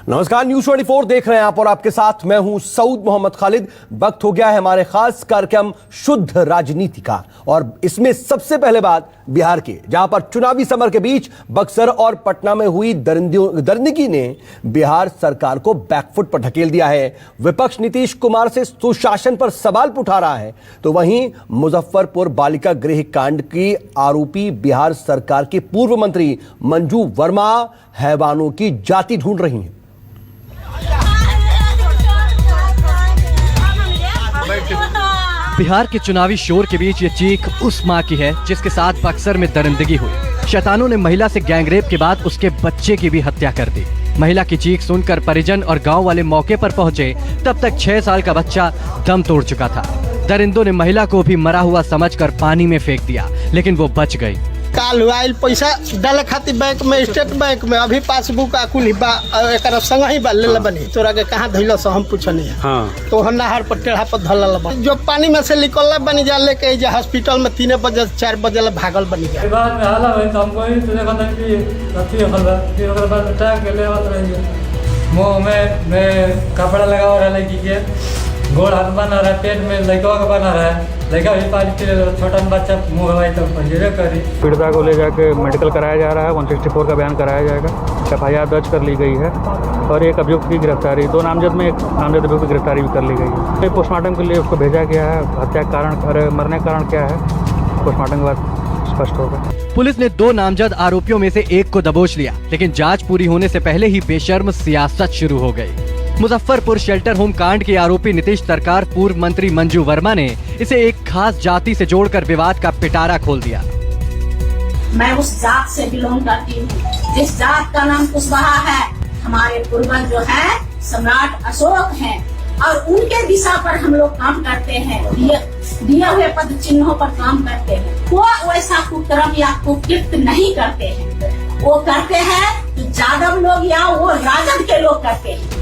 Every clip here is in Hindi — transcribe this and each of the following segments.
नमस्कार, न्यूज 24 देख रहे हैं आप और आपके साथ मैं हूं सऊद मोहम्मद खालिद। वक्त हो गया है हमारे खास कार्यक्रम शुद्ध राजनीति का, और इसमें सबसे पहले बात बिहार की, जहां पर चुनावी समर के बीच बक्सर और पटना में हुई दरिंदगी ने बिहार सरकार को बैकफुट पर ढकेल दिया है। विपक्ष नीतीश कुमार से सुशासन पर सवाल उठा रहा है, तो वहीं मुजफ्फरपुर बालिका गृह कांड की आरोपी बिहार सरकार की पूर्व मंत्री मंजू वर्मा हैवानों की जाति ढूंढ रही हैं। बिहार के चुनावी शोर के बीच ये चीख उस मां की है जिसके साथ बक्सर में दरिंदगी हुई। शैतानों ने महिला से गैंगरेप के बाद उसके बच्चे की भी हत्या कर दी। महिला की चीख सुनकर परिजन और गांव वाले मौके पर पहुंचे, तब तक 6 साल का बच्चा दम तोड़ चुका था। दरिंदों ने महिला को भी मरा हुआ समझकर पानी में फेंक दिया, लेकिन वो बच गई। काल हुआ पैसा डाले खातिर बैंक में, स्टेट बैंक में अभी पासबुक आकुल ही बा, एक संग ही बा ले बनी। तोरा के कहाँ धइल से हम पूछनी है। हाँ। तो हम नहर पर टेढ़ा पर धल बा, जो पानी में से निकल बनी जा लेके जे हॉस्पिटल में 3 बजे 4 बजे भागल बनी जा। बाद में हाला है तो हमको ही तुझे पता कि अति होला फिर ओकर बाद टैग के ले आवत रही। मुंह में मैं कपड़ा लगाओ रहा लड़की के, गोड़ हाथ बना रहा है, पेट में लड़का का बना रहा है, लड़का भी पानी पी ले, छोटा बच्चा मुँह हवाई तो पंजरे करी। पीड़िता को ले जाके मेडिकल कराया जा रहा है, 164 का बयान कराया जाएगा। FIR दर्ज कर ली गई है और एक अभियुक्त की गिरफ्तारी, 2 नामजद में एक नामजद अभियुक्त की गिरफ्तारी भी कर ली गई है। पोस्टमार्टम के लिए उसको भेजा गया है। हत्या कारण मरने का कारण क्या है पोस्टमार्टम के बाद स्पष्ट होगा। पुलिस ने 2 नामजद आरोपियों में से एक को दबोच लिया, लेकिन जांच पूरी होने से पहले ही बेशर्म सियासत शुरू हो गई। मुजफ्फरपुर शेल्टर होम कांड के आरोपी नीतीश सरकार पूर्व मंत्री मंजू वर्मा ने इसे एक खास जाति से जोड़कर विवाद का पिटारा खोल दिया। मैं उस जात से बिलोंग करती हूँ जिस जात का नाम कुशवाहा है। हमारे पूर्वज जो है सम्राट अशोक हैं और उनके दिशा पर हम लोग काम करते हैं, दिए हुए पद चिन्हों पर काम करते हैं। वो वैसा कुकर्म या कुकृत्य नहीं करते हैं, वो करते हैं जादव लोग या वो राजद के लोग करते हैं।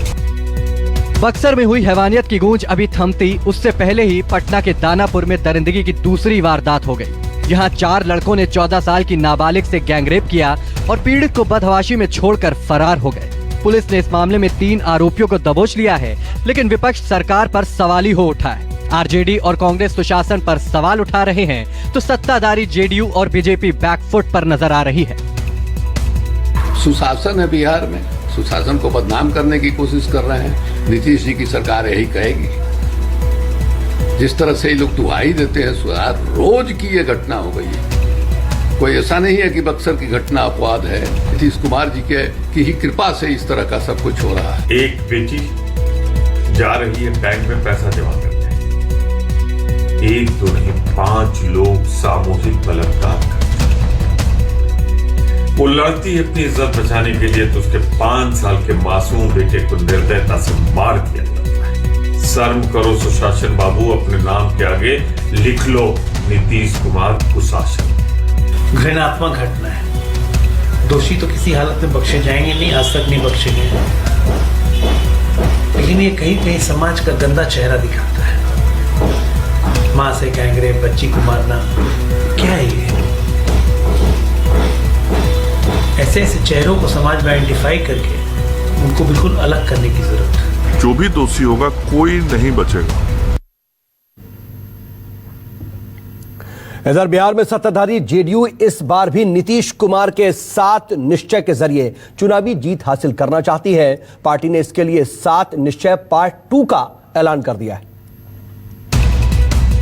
बक्सर में हुई हैवानियत की गूंज अभी थमती उससे पहले ही पटना के दानापुर में दरिंदगी की दूसरी वारदात हो गई। यहाँ 4 लड़कों ने 14 साल की नाबालिग से गैंगरेप किया और पीड़ित को बदहवाशी में छोड़कर फरार हो गए। पुलिस ने इस मामले में 3 आरोपियों को दबोच लिया है, लेकिन विपक्ष सरकार पर सवाली हो उठा है। RJD और कांग्रेस सुशासन पर सवाल उठा रहे हैं, तो सत्ताधारी JDU और BJP बैकफुट पर नजर आ रही है। सुशासन है बिहार में, सुशासन को बदनाम करने की कोशिश कर रहे हैं। नीतीश जी की सरकार यही कहेगी। जिस तरह से ये लोग दुहाई देते हैं सुधार, रोज की ये घटना हो गई है। कोई ऐसा नहीं है कि बक्सर की घटना अपवाद है। नीतीश कुमार जी की ही कृपा से इस तरह का सब कुछ हो रहा है। एक बेटी जा रही है बैंक में पैसा जमा करने, 1 2 नहीं 5 लोग सामूहिक बलात्कार करते। वो लड़ती है अपनी इज्जत बचाने के लिए, तो उसके 5 साल के मासूम बेटे को निर्दयता से मार दिया जाता है। शर्म करो सुशासन बाबू, अपने नाम के आगे लिख लो नीतीश कुमार कुशासन। घृणात्मक घटना है। दोषी तो किसी हालत में बख्शे जाएंगे नहीं, आज तक नहीं बख्शे गए, लेकिन ये कहीं कहीं समाज का गंदा चेहरा दिखाता है। माँ से गैंगरेप, बच्ची को मारना, क्या है ये? ऐसे ऐसे चेहरों को समाज में आइडेंटिफाई करके उनको बिल्कुल अलग करने की जरूरत है। जो भी दोषी होगा कोई नहीं बचेगा। इधर बिहार में सत्ताधारी JDU इस बार भी नीतीश कुमार के 7 निश्चय के जरिए चुनावी जीत हासिल करना चाहती है। पार्टी ने इसके लिए 7 निश्चय पार्ट 2 का ऐलान कर दिया है।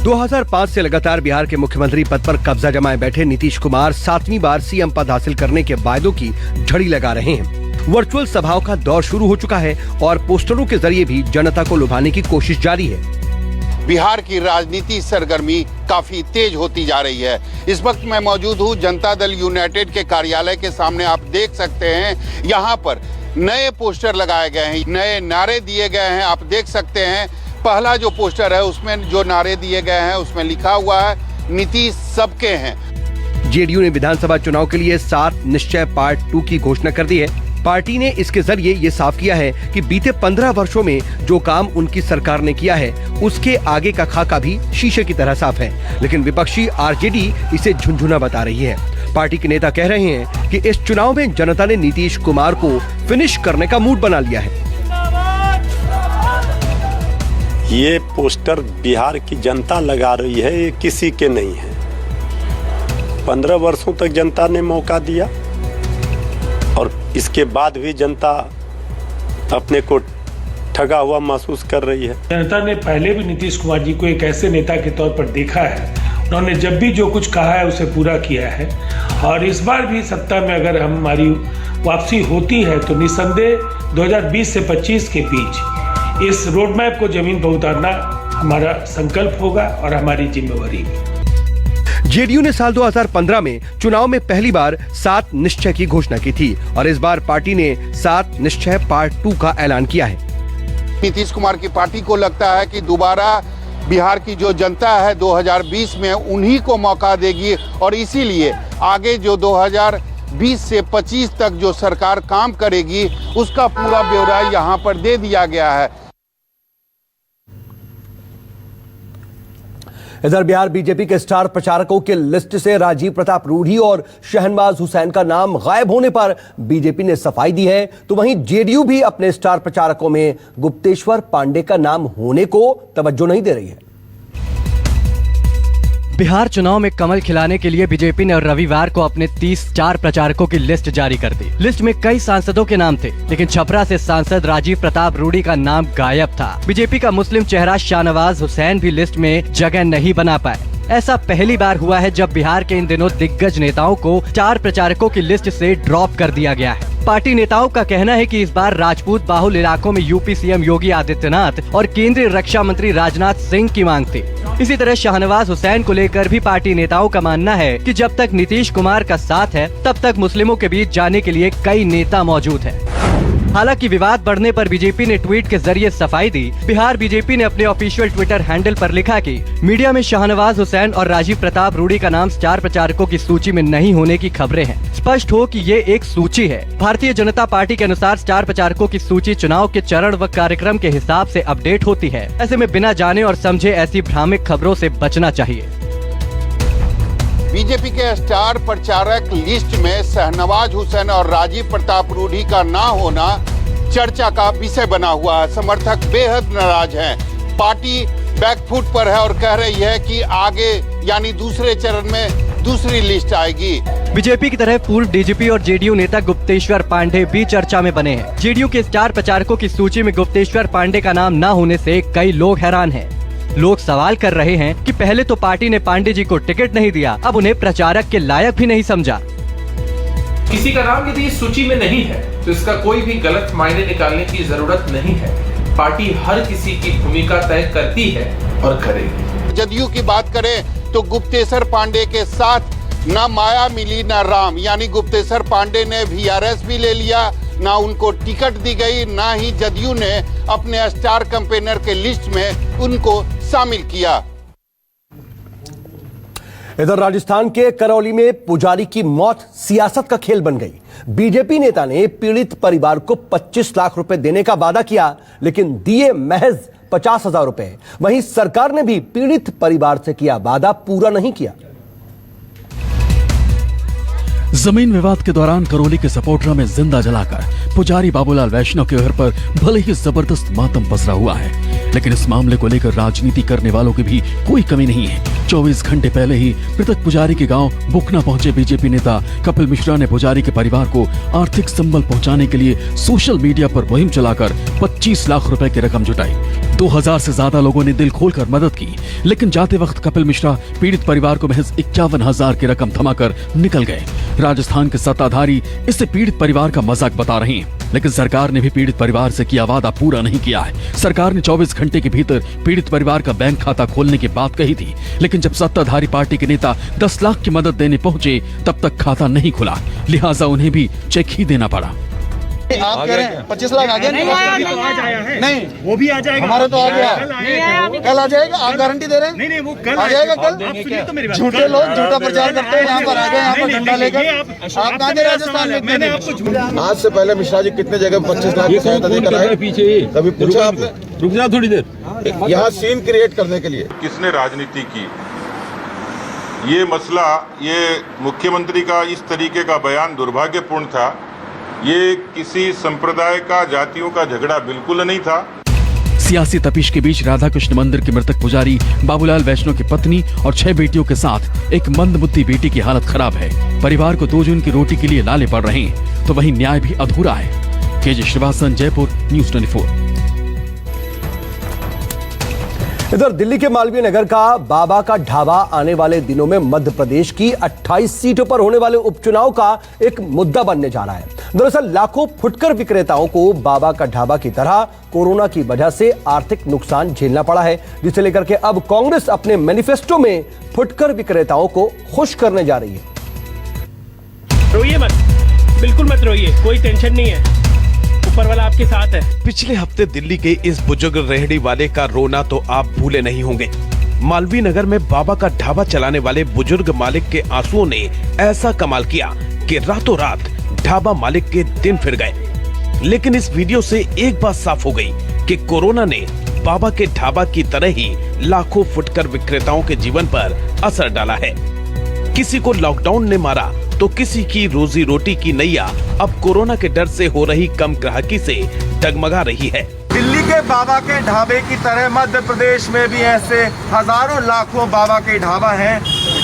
2005 से लगातार बिहार के मुख्यमंत्री पद पर कब्जा जमाए बैठे नीतीश कुमार 7वीं बार CM पद हासिल करने के वायदों की झड़ी लगा रहे हैं। वर्चुअल सभाओं का दौर शुरू हो चुका है और पोस्टरों के जरिए भी जनता को लुभाने की कोशिश जारी है। बिहार की राजनीति सरगर्मी काफी तेज होती जा रही है। इस वक्त मैं मौजूद हूँ जनता दल यूनाइटेड के कार्यालय के सामने। आप देख सकते हैं यहाँ पर नए पोस्टर लगाए गए हैं, नए नारे दिए गए हैं। आप देख सकते हैं पहला जो पोस्टर है उसमें जो नारे दिए गए हैं उसमें लिखा हुआ है नीतीश सबके हैं। JDU ने विधानसभा चुनाव के लिए 7 निश्चय पार्ट 2 की घोषणा कर दी है। पार्टी ने इसके जरिए ये साफ किया है कि बीते 15 वर्षों में जो काम उनकी सरकार ने किया है उसके आगे का खाका भी शीशे की तरह साफ है, लेकिन विपक्षी RJD इसे झुनझुना बता रही है। पार्टी के नेता कह रहे हैं कि इस चुनाव में जनता ने नीतीश कुमार को फिनिश करने का मूड बना लिया है। ये पोस्टर बिहार की जनता लगा रही है, ये किसी के नहीं है। 15 वर्षों तक जनता ने मौका दिया और इसके बाद भी जनता अपने को ठगा हुआ महसूस कर रही है। जनता ने पहले भी नीतीश कुमार जी को एक ऐसे नेता के तौर पर देखा है, उन्होंने जब भी जो कुछ कहा है उसे पूरा किया है और इस बार भी सत्ता में अगर हमारी वापसी होती है तो निस्संदेह 2020 से 25 के बीच इस रोड मैप को जमीन पर उतारना हमारा संकल्प होगा और हमारी जिम्मेवारी भी। जेडीयू ने साल 2015 में चुनाव में पहली बार 7 निश्चय की घोषणा की थी और इस बार पार्टी ने 7 निश्चय पार्ट 2 का ऐलान किया है। नीतीश कुमार की पार्टी को लगता है कि दोबारा बिहार की जो जनता है 2020 में उन्हीं को मौका देगी और इसीलिए आगे जो 2020 से 25 तक जो सरकार काम करेगी उसका पूरा ब्यौरा यहाँ पर दे दिया गया है। इधर बिहार बीजेपी के स्टार प्रचारकों के लिस्ट से राजीव प्रताप रूढ़ी और शहनवाज हुसैन का नाम गायब होने पर बीजेपी ने सफाई दी है, तो वहीं जेडीयू भी अपने स्टार प्रचारकों में गुप्तेश्वर पांडे का नाम होने को तवज्जो नहीं दे रही है। बिहार चुनाव में कमल खिलाने के लिए बीजेपी ने रविवार को अपने 30 स्टार प्रचारकों की लिस्ट जारी कर दी। लिस्ट में कई सांसदों के नाम थे, लेकिन छपरा से सांसद राजीव प्रताप रूढ़ी का नाम गायब था। बीजेपी का मुस्लिम चेहरा शाहनवाज हुसैन भी लिस्ट में जगह नहीं बना पाए। ऐसा पहली बार हुआ है जब बिहार के इन दिनों दिग्गज नेताओं को स्टार प्रचारकों की लिस्ट से ड्रॉप कर दिया गया है। पार्टी नेताओं का कहना है कि इस बार राजपूत बाहुल इलाकों में यूपी सीएम योगी आदित्यनाथ और केंद्रीय रक्षा मंत्री राजनाथ सिंह की मांग थी। इसी तरह शाहनवाज हुसैन को लेकर भी पार्टी नेताओं का मानना है कि जब तक नीतीश कुमार का साथ है तब तक मुस्लिमों के बीच जाने के लिए कई नेता मौजूद हैं। हालांकि विवाद बढ़ने पर बीजेपी ने ट्वीट के जरिए सफाई दी। बिहार बीजेपी ने अपने ऑफिशियल ट्विटर हैंडल पर लिखा कि मीडिया में शाहनवाज हुसैन और राजीव प्रताप रूढ़ी का नाम स्टार प्रचारकों की सूची में नहीं होने की खबरें हैं। स्पष्ट हो कि ये एक सूची है। भारतीय जनता पार्टी के अनुसार स्टार प्रचारकों की सूची चुनाव के चरण व कार्यक्रम के हिसाब से अपडेट होती है। ऐसे में बिना जाने और समझे ऐसी भ्रामक खबरों से बचना चाहिए। बीजेपी के स्टार प्रचारक लिस्ट में शहनवाज हुसैन और राजीव प्रताप रूढ़ी का ना होना चर्चा का विषय बना हुआ है। समर्थक बेहद नाराज हैं। पार्टी बैकफुट पर है और कह रही है कि आगे यानी दूसरे चरण में दूसरी लिस्ट आएगी। बीजेपी की तरह पूर्व डीजीपी और जेडीयू नेता गुप्तेश्वर पांडे भी चर्चा में बने हैं। जेडीयू के स्टार प्रचारकों की सूची में गुप्तेश्वर पांडे का नाम न होने से कई लोग हैरान हैं। लोग सवाल कर रहे हैं कि पहले तो पार्टी ने पांडे जी को टिकट नहीं दिया, अब उन्हें प्रचारक के लायक भी नहीं समझा। किसी का नाम यदि इस सूची में नहीं है तो इसका कोई भी गलत मायने निकालने की जरूरत नहीं है। पार्टी हर किसी की भूमिका तय करती है और करेगी। जदयू की बात करें तो गुप्तेश्वर पांडे के साथ न माया मिली न राम, यानी गुप्तेश्वर पांडे ने वीआरएस भी ले लिया, ना उनको टिकट दी गई, ना ही जदयू ने अपने स्टार कैंपेनर के लिस्ट में उनको शामिल किया। इधर राजस्थान के करौली में पुजारी की मौत सियासत का खेल बन गई। बीजेपी नेता ने पीड़ित परिवार को 25 लाख रुपए देने का वादा किया, लेकिन दिए महज 50,000 रुपए। वहीं सरकार ने भी पीड़ित परिवार से किया वादा पूरा नहीं किया। जमीन विवाद के दौरान करौली के सपोटरा में जिंदा जलाकर पुजारी बाबूलाल वैष्णव के घर पर भले ही जबरदस्त मातम पसरा हुआ है, लेकिन इस मामले को लेकर राजनीति करने वालों की भी कोई कमी नहीं है। 24 घंटे पहले ही मृतक पुजारी के गांव बुकना पहुंचे बीजेपी नेता कपिल मिश्रा ने पुजारी के परिवार को आर्थिक संबल पहुंचाने के लिए सोशल मीडिया पर मुहिम चलाकर 25 लाख रुपए की रकम जुटाई। 2000 से ज्यादा लोगों ने दिल खोलकर मदद की, लेकिन जाते वक्त कपिल मिश्रा पीड़ित परिवार को महज 51,000 की रकम थमाकर निकल गए। राजस्थान के सत्ताधारी इसे पीड़ित परिवार का मजाक बता रहे हैं, लेकिन सरकार ने भी पीड़ित परिवार से किया वादा पूरा नहीं किया है। सरकार ने 24 घंटे के भीतर पीड़ित परिवार का बैंक खाता खोलने की बात कही थी, लेकिन जब सत्ताधारी पार्टी के नेता 10 लाख की मदद देने पहुंचे तब तक खाता नहीं खुला, लिहाजा उन्हें भी चेक ही देना पड़ा। आप कह रहे हैं 25 लाख आ गया? नहीं, वो भी आ जाएगा। हमारा तो आ गया, कल आ जाएगा। आप गारंटी दे रहे हैं? नहीं, वो कल आ जाएगा। कल झूठे लोग झूठा प्रचार करते हैं। यहाँ पर आ गए, यहाँ पर डंडा लेकर। आप कहाँ थे राजस्थान में? मैंने आपको आज से पहले मिश्रा जी कितने जगह 25 लाख की सहायता देकर आए? पीछे कभी पूछा आपने? रुक जा थोड़ी देर। यहाँ सीन क्रिएट करने के लिए किसने राजनीति की ये मसला, ये मुख्यमंत्री का इस तरीके का बयान दुर्भाग्यपूर्ण था। ये किसी संप्रदाय का, जातियों का झगड़ा बिल्कुल नहीं था। सियासी तपिश के बीच राधाकृष्ण मंदिर के मृतक पुजारी बाबूलाल वैष्णव की पत्नी और 6 बेटियों के साथ एक मंदबुद्धि बेटी की हालत खराब है। परिवार को 2 जून की रोटी के लिए लाले पड़ रहे हैं, तो वहीं न्याय भी अधूरा है। KJ Srivastava, Jaipur, news 24। इधर दिल्ली के मालवीय नगर का बाबा का ढाबा आने वाले दिनों में मध्य प्रदेश की 28 सीटों पर होने वाले उपचुनाव का एक मुद्दा बनने जा रहा है। दरअसल लाखों फुटकर विक्रेताओं को बाबा का ढाबा की तरह कोरोना की वजह से आर्थिक नुकसान झेलना पड़ा है, जिसे लेकर के अब कांग्रेस अपने मैनिफेस्टो में फुटकर विक्रेताओं को खुश करने जा रही है। रोइए मत, बिल्कुल मत रोइए, कोई टेंशन नहीं है, ऊपर वाला आपके साथ है। पिछले हफ्ते दिल्ली के इस बुजुर्ग रेहड़ी वाले का रोना तो आप भूले नहीं होंगे। मालवीय नगर में बाबा का ढाबा चलाने वाले बुजुर्ग मालिक के आंसुओं ने ऐसा कमाल किया कि रातों रात ढाबा मालिक के दिन फिर गए। लेकिन इस वीडियो से एक बात साफ हो गई कि कोरोना ने बाबा के ढाबा की तरह ही लाखों फुटकर विक्रेताओं के जीवन पर असर डाला है। किसी को लॉकडाउन ने मारा तो किसी की रोजी रोटी की नैया अब कोरोना के डर से हो रही कम ग्राहकी से डगमगा रही है। दिल्ली के बाबा के ढाबे की तरह मध्य प्रदेश में भी ऐसे हजारों लाखों बाबा के ढाबा हैं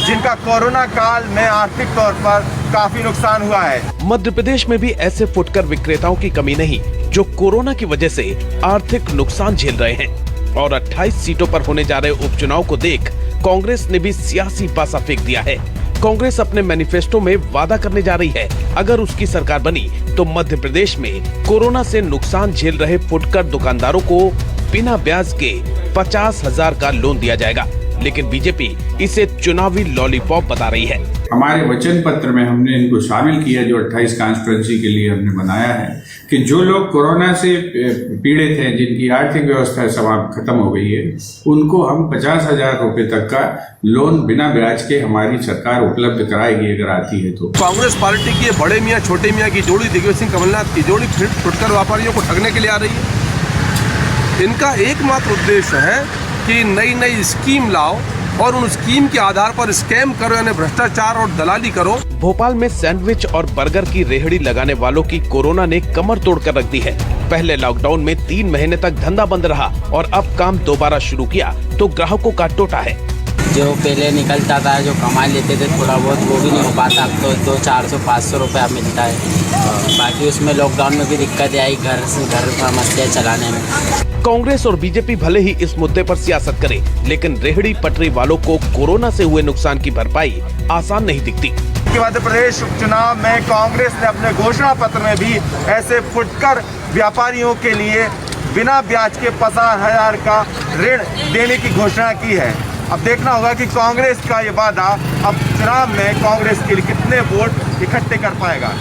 जिनका कोरोना काल में आर्थिक तौर पर काफी नुकसान हुआ है। मध्य प्रदेश में भी ऐसे फुटकर विक्रेताओं की कमी नहीं जो कोरोना की वजह से आर्थिक नुकसान झेल रहे हैं। और 28 सीटों पर होने जा रहे उपचुनाव को देख कांग्रेस ने भी सियासी पासा फेंक दिया है। कांग्रेस अपने मैनिफेस्टो में वादा करने जा रही है, अगर उसकी सरकार बनी तो मध्य प्रदेश में कोरोना से नुकसान झेल रहे फुटकर दुकानदारों को बिना ब्याज के 50,000 का लोन दिया जाएगा। लेकिन बीजेपी इसे चुनावी लॉलीपॉप बता रही है। हमारे वचन पत्र में हमने इनको शामिल किया, जो 28 कॉन्स्टिट्यूएंसी के लिए हमने बनाया है, कि जो लोग कोरोना से पीड़ित हैं, जिनकी आर्थिक व्यवस्था समाप्त खत्म हो गई है, उनको हम 50,000 रुपए तक का लोन बिना ब्याज के हमारी सरकार उपलब्ध कराएगी अगर आती है तो। कांग्रेस पार्टी की बड़े मियाँ छोटे मियाँ की जोड़ी, दिग्विजय सिंह कमलनाथ की जोड़ी फुटकर व्यापारियों को ठगने के लिए आ रही है। इनका एकमात्र उद्देश्य है कि नई नई स्कीम लाओ और उन स्कीम के आधार पर स्कैम करो, यानी भ्रष्टाचार और दलाली करो। भोपाल में सैंडविच और बर्गर की रेहड़ी लगाने वालों की कोरोना ने कमर तोड़कर रख दी है। पहले लॉकडाउन में 3 महीने तक धंधा बंद रहा और अब काम दोबारा शुरू किया तो ग्राहकों का टोटा है। जो पहले निकलता था, जो कमा लेते थे थोड़ा बहुत, वो भी नहीं हो पाता। अब तो 200-400-500 रुपया मिलता है। बाकी उसमें लॉकडाउन में भी दिक्कत आई घर समस्या चलाने में। कांग्रेस और बीजेपी भले ही इस मुद्दे पर सियासत करे, लेकिन रेहड़ी पटरी वालों को कोरोना से हुए नुकसान की भरपाई आसान नहीं दिखती। मध्य प्रदेश उपचुनाव में कांग्रेस ने अपने घोषणा पत्र में भी ऐसे फुटकर व्यापारियों के लिए बिना ब्याज के 50,000 का ऋण देने की घोषणा की है। अब देखना होगा कि कांग्रेस का ये वादा अब चुनाव में कांग्रेस के लिए कितने वोट इकट्ठे कर पाएगा।